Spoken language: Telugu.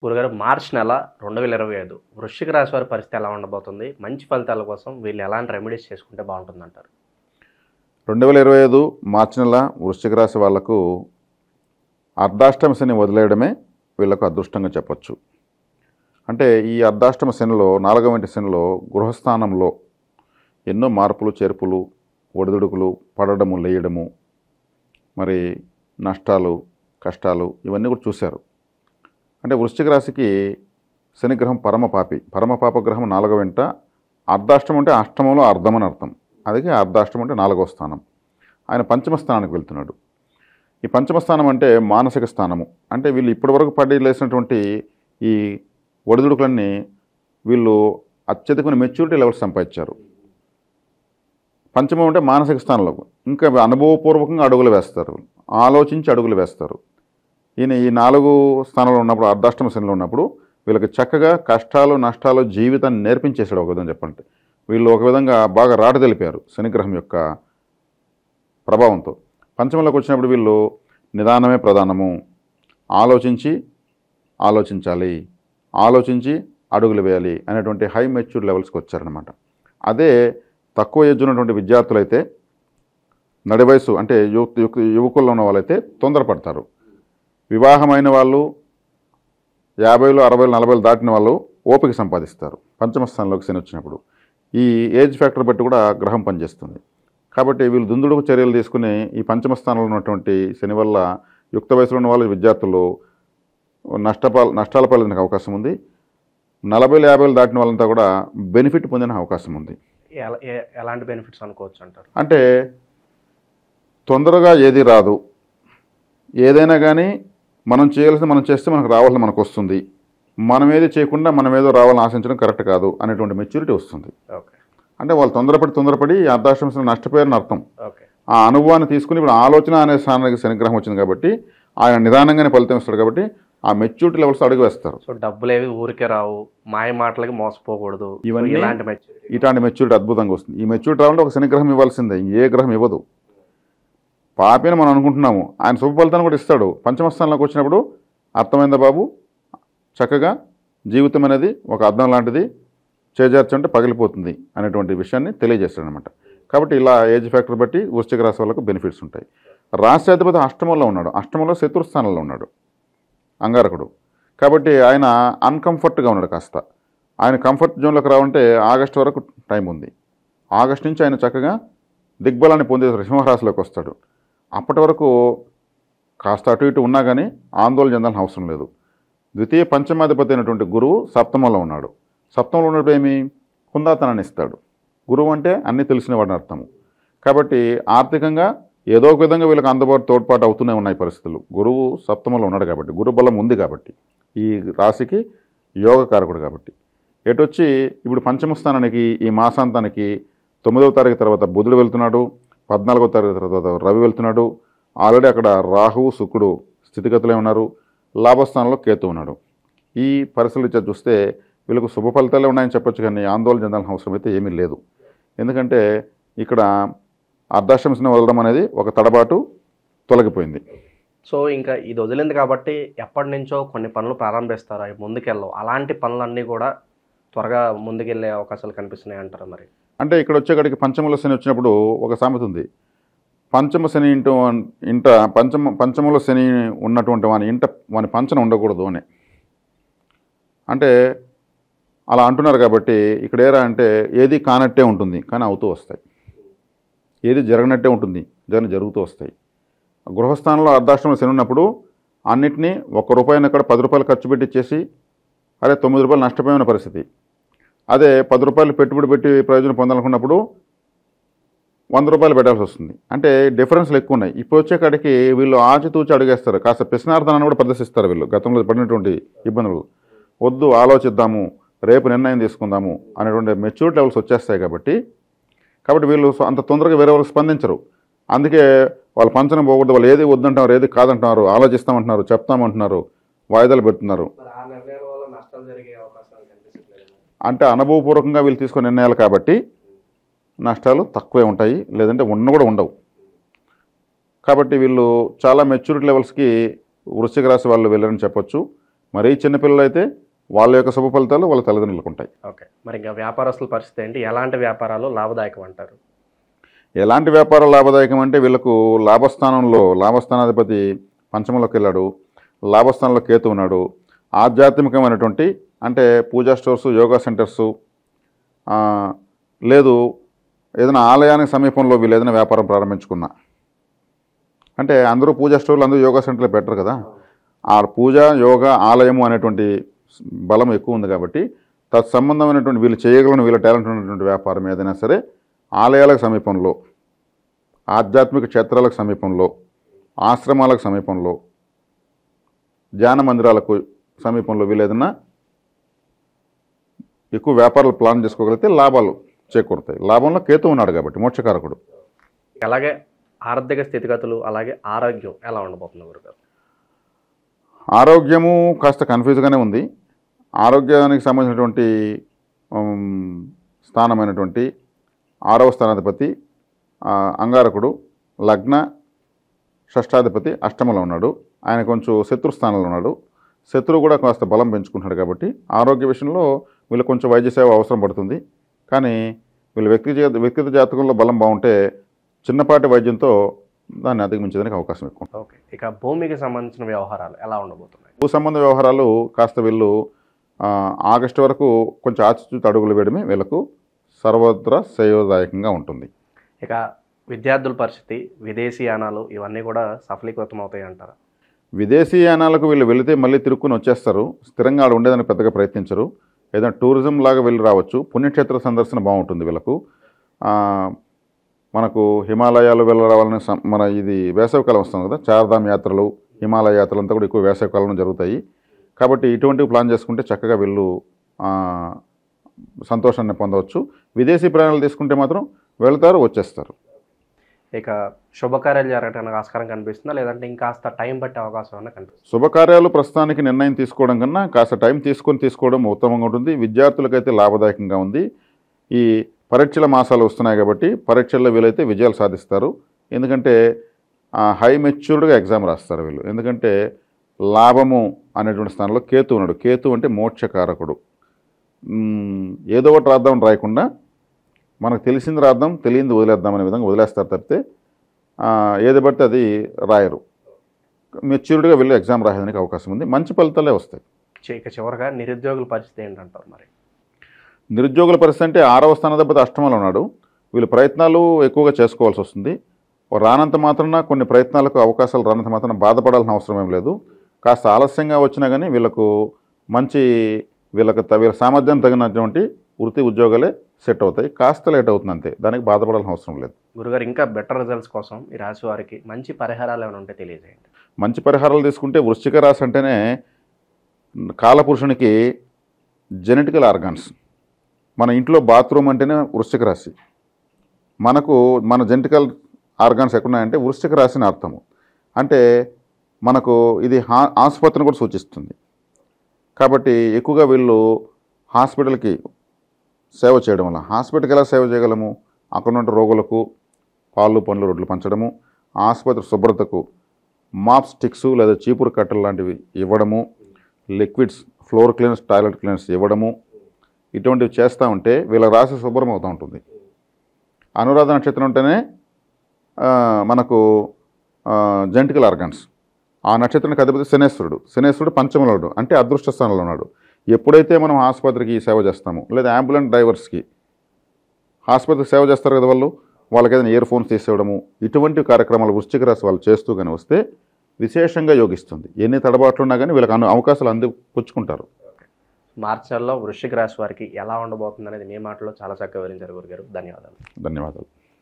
గురుగారు మార్చి నెల 2025 వృశ్చిక రాశి వారి పరిస్థితి ఎలా ఉండబోతుంది? మంచి ఫలితాల కోసం వీళ్ళు ఎలాంటి రెమెడీస్ చేసుకుంటే బాగుంటుందంటారు? 2025 మార్చి నెల వృశ్చిక రాశి వాళ్లకు అర్ధాష్టమ శని వదిలేయడమే వీళ్ళకు అదృష్టంగా చెప్పొచ్చు. అంటే ఈ అర్ధాష్టమ శనిలో 4వ ఇంటి శనిలో గృహస్థానంలో ఎన్నో మార్పులు చేర్పులు ఒడిదుడుకులు పడడము లేయడము మరి నష్టాలు కష్టాలు ఇవన్నీ కూడా చూశారు. అంటే వృశ్చిక రాశికి శనిగ్రహం పరమపాప గ్రహం 4వ ఇంట. అర్ధాష్టమం అంటే అష్టమంలో అర్ధం అని అర్థం. అందుకే అర్ధాష్టమం అంటే 4వ స్థానం. ఆయన పంచమ స్థానానికి వెళ్తున్నాడు. ఈ పంచమ స్థానం అంటే మానసిక స్థానము. అంటే వీళ్ళు ఇప్పటివరకు పడి లేసినటువంటి ఈ ఒడిదుడుకులన్నీ వీళ్ళు అత్యధికమైన మెచ్యూరిటీ లెవెల్స్ సంపాదించారు. పంచమం అంటే మానసిక స్థానంలో ఇంకా అనుభవపూర్వకంగా అడుగులు వేస్తారు, ఆలోచించి అడుగులు వేస్తారు. ఈయన ఈ 4 స్థానంలో ఉన్నప్పుడు అర్ధాష్టమ శనిలో ఉన్నప్పుడు వీళ్ళకి చక్కగా కష్టాలు నష్టాలు జీవితాన్ని నేర్పించేసాడు. ఒక విధంగా చెప్పండి, వీళ్ళు ఒక విధంగా బాగా రాటు తెలిపారు శనిగ్రహం యొక్క ప్రభావంతో. పంచమంలోకి వచ్చినప్పుడు వీళ్ళు నిదానమే ప్రధానము, ఆలోచించాలి, ఆలోచించి అడుగులు వేయాలి అనేటువంటి హై మెచ్యూర్ లెవెల్స్కి వచ్చారనమాట. అదే తక్కువ ఏజ్ ఉన్నటువంటి విద్యార్థులు అయితే, నడి వయసు అంటే యువకుల్లో ఉన్న వాళ్ళైతే తొందరపడతారు. వివాహమైన వాళ్ళు 50లు 60లు 40లు దాటిన వాళ్ళు ఓపిక సంపాదిస్తారు పంచమ స్థానంలోకి శని వచ్చినప్పుడు. ఈ ఏజ్ ఫ్యాక్టర్ బట్టి కూడా గ్రహం పనిచేస్తుంది. కాబట్టి వీళ్ళు దుందుడుకు చర్యలు తీసుకుని ఈ పంచమ స్థానంలో ఉన్నటువంటి శని వల్ల యుక్త వయసులో ఉన్న వాళ్ళు విద్యార్థులు నష్టాల పాలడానికి అవకాశం ఉంది. 40లు 50లు దాటిన వాళ్ళంతా కూడా బెనిఫిట్ పొందిన అవకాశం ఉంది. ఎలాంటి బెనిఫిట్స్ అనుకోవచ్చు అంటారు? అంటే తొందరగా ఏది రాదు, ఏదైనా కానీ మనం చేయాల్సింది మనం చేస్తే మనకు రావాల్సింది మనకు వస్తుంది. మనం ఏది చేయకుండా మనం ఏదో రావాలని ఆశించడం కరెక్ట్ కాదు అనేటువంటి మెచ్యూరిటీ వస్తుంది. అంటే వాళ్ళు తొందరపడి అర్ధాష్టమ శని నష్టపోయారని అర్థం. ఆ అనుభవాన్ని తీసుకుని ఇప్పుడు ఆలోచన అనే స్థానానికి శనిగ్రహం వచ్చింది కాబట్టి ఆయన నిదానంగానే ఫలితం ఇస్తాడు. కాబట్టి ఆ మెచ్యూరిటీ లెవెల్స్ అడుగు వేస్తారు. సో డబ్బులు ఏవి ఊరికే రావు, మాయ మాటలకి మోసపోకూడదు, ఇవన్నీ ఇలాంటి మెచ్యూరిటీ అద్భుతంగా వస్తుంది. ఈ మెచ్యూరిటీ రావాలంటే ఒక శనిగ్రహం ఇవ్వాల్సిందే, ఏ గ్రహం ఇవ్వదు. పాపేని మనం అనుకుంటున్నాము, ఆయన శుభ ఫలితాన్ని కూడా ఇస్తాడు. పంచమ స్థానంలోకి వచ్చినప్పుడు అర్థమైందా బాబు, చక్కగా జీవితం అనేది ఒక అద్దం లాంటిది, చేజార్చంటే పగిలిపోతుంది అనేటువంటి విషయాన్ని తెలియజేస్తాడనమాట. కాబట్టి ఇలా ఏజ్ ఫ్యాక్టర్ బట్టి వృశ్చిక రాశి వాళ్ళకు బెనిఫిట్స్ ఉంటాయి. రాష్ట్రాధిపతి అష్టమంలో ఉన్నాడు, అష్టమంలో శత్రుస్థానంలో ఉన్నాడు అంగారకుడు. కాబట్టి ఆయన అన్కంఫర్ట్గా ఉన్నాడు. కాస్త ఆయన కంఫర్ట్ జోన్లోకి రావాలంటే ఆగస్టు వరకు టైం ఉంది. ఆగస్టు నుంచి ఆయన చక్కగా దిగ్బలాన్ని పొందే సింహరాశిలోకి వస్తాడు. అప్పటి వరకు కాస్త అటు ఇటు ఉన్నా కానీ ఆందోళన చెందాల్సిన అవసరం లేదు. ద్వితీయ పంచమాధిపతి అయినటువంటి గురువు సప్తమంలో ఉన్నాడు. సప్తమంలో ఉన్నప్పుడు ఏమి హుందాతనాన్ని ఇస్తాడు. గురువు అంటే అన్నీ తెలిసిన వాడిని అర్థము. కాబట్టి ఆర్థికంగా ఏదో ఒక విధంగా వీళ్ళకి తోడ్పాటు అవుతూనే ఉన్నాయి పరిస్థితులు. గురువు సప్తమంలో ఉన్నాడు కాబట్టి, గురు బలం ఉంది కాబట్టి, ఈ రాశికి యోగకారకుడు కాబట్టి. ఎటొచ్చి ఇప్పుడు పంచమ స్థానానికి ఈ మాసాంతానికి 9వ తారీఖు తర్వాత బుధుడు వెళ్తున్నాడు, 14వ తారీఖు తర్వాత రవి వెళ్తున్నాడు. ఆల్రెడీ అక్కడ రాహువు శుక్రుడు స్థితిగతులే ఉన్నారు, లాభస్థానంలో కేతు ఉన్నాడు. ఈ పరిస్థితులు చూస్తే వీళ్ళకు శుభ ఫలితాలే ఉన్నాయని చెప్పొచ్చు, కానీ ఆందోళన చెందాల్సిన అవసరం అయితే ఏమీ లేదు. ఎందుకంటే ఇక్కడ అర్ధాష్టమ శని వదలడం అనేది ఒక తడబాటు తొలగిపోయింది. సో ఇంకా ఇది వదిలింది కాబట్టి ఎప్పటి నుంచో కొన్ని పనులు ప్రారంభిస్తారు, అవి ముందుకెళ్ళవు. అలాంటి పనులన్నీ కూడా త్వరగా ముందుకెళ్ళే అవకాశాలు కనిపిస్తున్నాయి అంటారా? మరి అంటే ఇక్కడ వచ్చేకాడికి పంచమంలో శని వచ్చినప్పుడు ఒక సామెత ఉంది, పంచమ శని పంచమంలో శని ఉన్నటువంటి వాని పంచన ఉండకూడదు అని. అంటే అలా అంటున్నారు. కాబట్టి ఇక్కడ ఏరా అంటే ఏది కానట్టే ఉంటుంది కానీ అవుతూ వస్తాయి, ఏది జరగనట్టే ఉంటుంది జరుగుతూ వస్తాయి. గృహస్థానంలో అర్ధాష్టమ శని ఉన్నప్పుడు అన్నిటినీ ₹1 అక్కడ ₹10 ఖర్చు పెట్టిచ్చేసి అరే ₹9 నష్టపోయిన పరిస్థితి. అదే ₹10 పెట్టుబడి పెట్టి ప్రయోజనం పొందాలనుకున్నప్పుడు ₹100 పెట్టాల్సి వస్తుంది. అంటే డిఫరెన్స్లు ఎక్కువ ఉన్నాయి. ఇప్పుడు వచ్చేకాడికి వీళ్ళు ఆచితూచి అడిగేస్తారు, కాస్త పిసినార్థనాన్ని కూడా ప్రదర్శిస్తారు. వీళ్ళు గతంలో పడినటువంటి ఇబ్బందులు వద్దు, ఆలోచిద్దాము, రేపు నిర్ణయం తీసుకుందాము అనేటువంటి మెచ్యూరిటీ లెవెల్స్ వచ్చేస్తాయి. కాబట్టి వీళ్ళు అంత తొందరగా వేరే వాళ్ళకి స్పందించరు. అందుకే వాళ్ళు పంచనం పోకూడదు, వాళ్ళు ఏది వద్దంటున్నారు ఏది కాదంటున్నారు, ఆలోచిస్తామంటున్నారు, చెప్తామంటున్నారు, వాయిదాలు పెడుతున్నారు. అంటే అనుభవపూర్వకంగా వీళ్ళు తీసుకునే నిర్ణయాలు కాబట్టి నష్టాలు తక్కువే ఉంటాయి, లేదంటే కూడా ఉండవు. కాబట్టి వీళ్ళు చాలా మెచ్యూరిటీ లెవెల్స్కి వృశ్చిక రాశి వాళ్ళు వెళ్ళరని చెప్పొచ్చు. మరీ చిన్నపిల్లలు అయితే వాళ్ళ యొక్క శుభ ఫలితాలు వాళ్ళ తల్లిదండ్రులకు ఉంటాయి. ఓకే, మరి ఇంకా వ్యాపారస్తుల పరిస్థితి ఏంటి? ఎలాంటి వ్యాపారాలు లాభదాయకం అంటారు? ఎలాంటి వ్యాపారం లాభదాయకం అంటే వీళ్ళకు లాభస్థానాధిపతి పంచమంలోకి వెళ్ళాడు, లాభస్థానంలో కేతు ఉన్నాడు. ఆధ్యాత్మికమైనటువంటి అంటే పూజా స్టోర్సు, యోగా సెంటర్సు, లేదు ఏదైనా ఆలయానికి సమీపంలో వీళ్ళు ఏదైనా వ్యాపారం ప్రారంభించుకున్నా, అంటే అందరూ పూజా స్టోర్లు అందరూ యోగా సెంటర్లు పెట్టరు కదా, ఆ పూజ యోగా ఆలయము అనేటువంటి బలం ఎక్కువ ఉంది కాబట్టి తత్సంబంధమైనటువంటి వీళ్ళు చేయగలను వీళ్ళ టాలెంట్ ఉన్నటువంటి వ్యాపారం ఏదైనా సరే ఆలయాలకు సమీపంలో, ఆధ్యాత్మిక క్షేత్రాలకు సమీపంలో, ఆశ్రమాలకు సమీపంలో, ధ్యాన మందిరాలకు సమీపంలో వీళ్ళు ఏదైనా ఎక్కువ వ్యాపారాలు ప్లాన్ చేసుకోగలిగితే లాభాలు చేకూరుతాయి. లాభంలో కేతు ఉన్నాడు కాబట్టి మోక్షకారకుడు. అలాగే ఆర్థిక స్థితిగతులు, అలాగే ఆరోగ్యం ఎలా ఉండబోతుంది గురుగారు? ఆరోగ్యము కాస్త కన్ఫ్యూజ్గానే ఉంది. ఆరోగ్యానికి సంబంధించినటువంటి స్థానమైనటువంటి 6వ స్థానాధిపతి అంగారకుడు లగ్న షష్టాధిపతి అష్టమంలో ఉన్నాడు. ఆయన కొంచెం శత్రు స్థానంలో ఉన్నాడు. శత్రువు కూడా కాస్త బలం పెంచుకుంటున్నాడు కాబట్టి ఆరోగ్య విషయంలో వీళ్ళు కొంచెం వైద్య సేవ అవసరం పడుతుంది. కానీ వీళ్ళు వ్యక్తిగత జాతకంలో బలం బాగుంటే చిన్నపాటి వైద్యంతో దాన్ని అధిగమించడానికి అవకాశం ఎక్కువ. ఓకే, ఇక భూమికి సంబంధించిన వ్యవహారాలు ఎలా ఉండబోతున్నాయి? భూ సంబంధ వ్యవహారాలు కాస్త వీళ్ళు ఆగస్టు వరకు కొంచెం ఆచితూచి అడుగులు వేయడమే వీళ్ళకు సర్వత్రా శ్రేయోదాయకంగా ఉంటుంది. ఇక విద్యార్థుల పరిస్థితి, విదేశీయానాలు ఇవన్నీ కూడా సఫలీకృతం అవుతాయి అంటారా? విదేశీయానాలకు వీళ్ళు వెళితే మళ్ళీ తిరుక్కుని వచ్చేస్తారు. స్థిరంగా ఆడ ఉండేదానికి పెద్దగా ప్రయత్నించరు. ఏదైనా టూరిజం లాగా వెళ్ళి రావచ్చు. పుణ్యక్షేత్ర సందర్శన బాగుంటుంది వీళ్ళకు. మనకు హిమాలయాలు వెళ్ళి రావాలని మన ఇది వేసవికాలం వస్తుంది కదా, చార్ధామ్ యాత్రలు, హిమాలయ యాత్రలు అంతా కూడా ఎక్కువ వేసవికాలంలో జరుగుతాయి. కాబట్టి ఇటువంటివి ప్లాన్ చేసుకుంటే చక్కగా వీళ్ళు సంతోషాన్ని పొందవచ్చు. విదేశీ ప్రయాణాలు తీసుకుంటే మాత్రం వెళ్తారు, వచ్చేస్తారు. ఇక శుభకార్యాలు జరగడానికి ఆస్కారం కనిపిస్తుందా, లేదంటే ఇంకాస్త టైం పట్టే అవకాశం ఏమైనా కనిపిస్తుంది? శుభకార్యాలు ప్రస్తుతానికి నిర్ణయం తీసుకోవడం కన్నా కాస్త టైం తీసుకోవడం ఉత్తమంగా ఉంటుంది. విద్యార్థులకైతే లాభదాయకంగా ఉంది. ఈ పరీక్షల మాసాలు వస్తున్నాయి కాబట్టి పరీక్షల్లో వీలైతే విజయాలు సాధిస్తారు. ఎందుకంటే హై మెచ్యూర్డ్గా ఎగ్జామ్ రాస్తారు వీళ్ళు. ఎందుకంటే లాభము అనేటువంటి స్థానంలో కేతు ఉన్నాడు. కేతు అంటే మోక్షకారకుడు. ఏదో ఒకటి రాద్దామని రాయకుండా మనకు తెలిసింది రాద్దాం, తెలియంది వదిలేద్దాం అనే విధంగా వదిలేస్తారు తప్పితే ఏది పడితే అది రాయరు. మెచ్యూర్డ్గా వెళ్ళి ఎగ్జామ్ రాయడానికి అవకాశం ఉంది. మంచి ఫలితాలే వస్తాయి. ఇక చివరగా నిరుద్యోగుల పరిస్థితి ఏంటంటారు? మరి నిరుద్యోగుల పరిస్థితి అంటే 6వ స్థానాధిపతి అష్టమంలో ఉన్నాడు. వీళ్ళు ప్రయత్నాలు ఎక్కువగా చేసుకోవాల్సి వస్తుంది. రానంత మాత్రాన కొన్ని ప్రయత్నాలకు అవకాశాలు రానంత మాత్రాన బాధపడాల్సిన అవసరం ఏం లేదు. కాస్త ఆలస్యంగా వచ్చినా కానీ వీళ్ళకు వీళ్ళ సామర్థ్యం తగినటువంటి వృత్తి ఉద్యోగాలే సెట్ అవుతాయి. కాస్త లేట్ అవుతుంది అంతే, దానికి బాధపడాల్సిన అవసరం లేదు. గురుగారు, ఇంకా బెటర్ రిజల్ట్స్ కోసం ఈ రాశి వారికి మంచి పరిహారాలు ఏమైనా ఉంటే తెలియజేయండి. మంచి పరిహారాలు తీసుకుంటే వృశ్చిక రాశి అంటేనే కాలపురుషునికి జెనెటికల్ ఆర్గాన్స్. మన ఇంట్లో బాత్రూమ్ అంటేనే వృశ్చిక రాశి. మన జెనెటికల్ ఆర్గాన్స్ ఎక్కడున్నాయంటే వృశ్చిక రాశిని అర్థము. అంటే మనకు ఇది ఆసుపత్రిని కూడా సూచిస్తుంది. కాబట్టి ఎక్కువగా వీళ్ళు హాస్పిటల్కి సేవ చేయడం వల్ల, హాస్పిటల్కి ఎలా సేవ చేయగలము? అక్కడ ఉన్న రోగులకు పాలు పండ్లు రొడ్లు పంచడము, ఆసుపత్రి శుభ్రతకు మాప్ స్టిక్స్ లేదా చీపురు కట్టలు లాంటివి ఇవ్వడము, liquids, floor cleaners, toilet cleaners ఇవ్వడము, ఇటువంటివి చేస్తూ ఉంటే వీళ్ళ రాశి శుభ్రం అవుతూ ఉంటుంది. అనురాధ నక్షత్రం ఉంటేనే మనకు జెనెటికల్ ఆర్గాన్స్. ఆ నక్షత్రానికి అధిపతి శనేశ్వరుడు పంచమలోడు అంటే అదృష్ట స్థానంలో ఉన్నాడు. ఎప్పుడైతే మనం ఆసుపత్రికి సేవ చేస్తామో, లేదా అంబులెన్స్ డ్రైవర్స్కి ఆసుపత్రికి సేవ చేస్తారు కదా, వాళ్ళకి ఏదైనా ఇయర్ ఫోన్స్ తీసేయడము, ఇటువంటి కార్యక్రమాలు వృశ్చిక రాశి వాళ్ళు చేస్తూ కానీ వస్తే విశేషంగా యోగిస్తుంది. ఎన్ని తడబాట్లు ఉన్నా కానీ వీళ్ళకి అవకాశాలు అందిపుచ్చుకుంటారు. మార్చి నెలలో వృశ్చిక రాశి వారికి ఎలా ఉండబోతుంది అనేది మీ మాటలో చాలా చక్కగా వివరించారు గురుగారు. ధన్యవాదాలు.